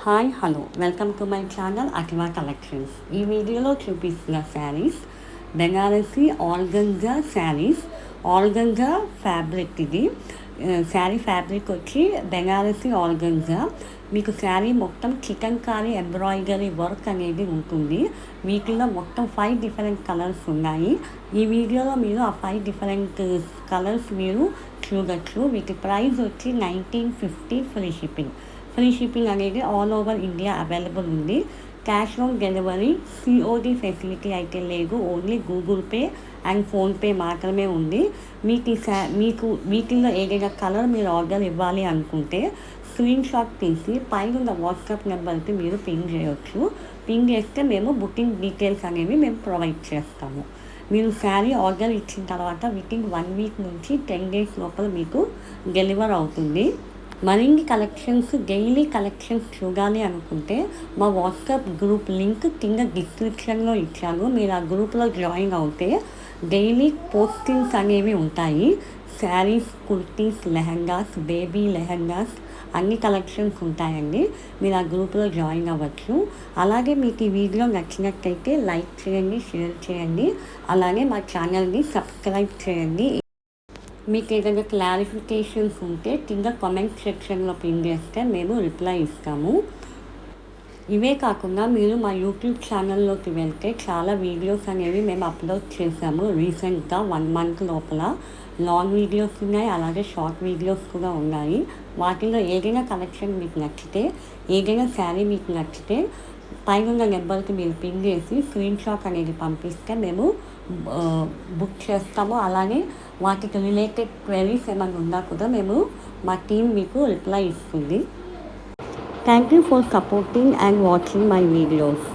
Hi hello welcome to my channel Ativa collections. ఈ వీడియోలో చూపిస్తున్న saris Banarasi organza saris. Organza fabric ఇది. శారీ ఫ్యాబ్రిక్ వచ్చి బెనారసీ ఆర్గంజా. మీకు శారీ మొత్తం చికన్కారీ ఎంబ్రాయిడరీ వర్క్ అనేది ఉంటుంది. వీటిలో మొత్తం 5 డిఫరెంట్ కలర్స్ ఉన్నాయి. ఈ వీడియోలో మీరు ఆ 5 డిఫరెంట్ కలర్స్ మీరు చూడొచ్చు. వీటి ప్రైస్ వచ్చి 1950 ఫ్రీ షిప్పింగ్ అనేది ఆల్ ఓవర్ ఇండియా అవైలబుల్ ఉంది. Cash on delivery COD facility అయితే లేదు. Only Google pay and PhonePe మాత్రమే ఉంది. మీకు వీటిల్లో ఏదైనా కలర్ మీరు ఆర్డర్ ఇవ్వాలి అనుకుంటే స్క్రీన్ షాట్ తీసి పైన వాట్సాప్ నెంబర్కి మీరు పింగ్ చేయొచ్చు. పింగ్ చేస్తే మేము బుకింగ్ డీటెయిల్స్ అనేవి మేము ప్రొవైడ్ చేస్తాము. మీరు శారీ ఆర్డర్ ఇచ్చిన తర్వాత వితిన్ 1 వీక్ నుంచి 10 డేస్ లోపల మీకు డెలివర్ అవుతుంది. మరిన్ని కలెక్షన్స్, డైలీ కలెక్షన్స్ చూడాలి అనుకుంటే మా వాట్సాప్ గ్రూప్ లింక్ కింద డిస్క్రిప్షన్లో ఇచ్చాను. మీరు ఆ గ్రూప్లో జాయిన్ అవుతే డైలీ పోస్టింగ్స్ అనేవి ఉంటాయి. శారీస్, కుర్తీస్, లెహంగాస్, బేబీ లెహంగాస్ అన్ని కలెక్షన్స్ ఉంటాయండి. మీరు ఆ గ్రూప్లో జాయిన్ అవ్వచ్చు. అలాగే మీకు ఈ వీడియో నచ్చినట్టయితే లైక్ చేయండి, షేర్ చేయండి. అలాగే మా ఛానల్ని సబ్స్క్రైబ్ చేయండి. మీకు ఏదైనా క్లారిఫికేషన్స్ ఉంటే కింద కామెంట్ సెక్షన్లో పిన్ చేస్తే మేము రిప్లై ఇస్తాము. ఇవే కాకుండా మీరు మా యూట్యూబ్ ఛానల్లోకి వెళ్తే చాలా వీడియోస్ అనేవి మేము అప్లోడ్ చేసాము రీసెంట్గా 1 మంత్ లోపల. లాంగ్ వీడియోస్ ఉన్నాయి, అలాగే షార్ట్ వీడియోస్ కూడా ఉన్నాయి. వాటిలో ఏదైనా కలెక్షన్ మీకు నచ్చితే, ఏదైనా శారీ మీకు నచ్చితే పైన నెంబర్కి మీరు పిన్ చేసి స్క్రీన్ షాట్ అనేది పంపిస్తే మేము బుక్ చేస్తాము. అలాగే వాటికి రిలేటెడ్ క్వెరీస్ ఏమైనా ఉన్నా కూడా మా టీం మీకు రిప్లై ఇస్తుంది. Thank you for supporting and watching my videos.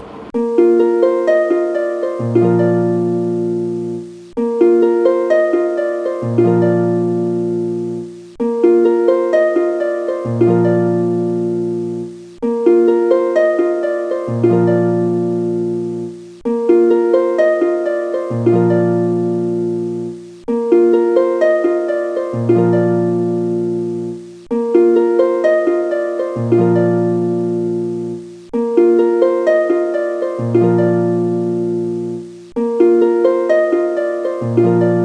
Thank you.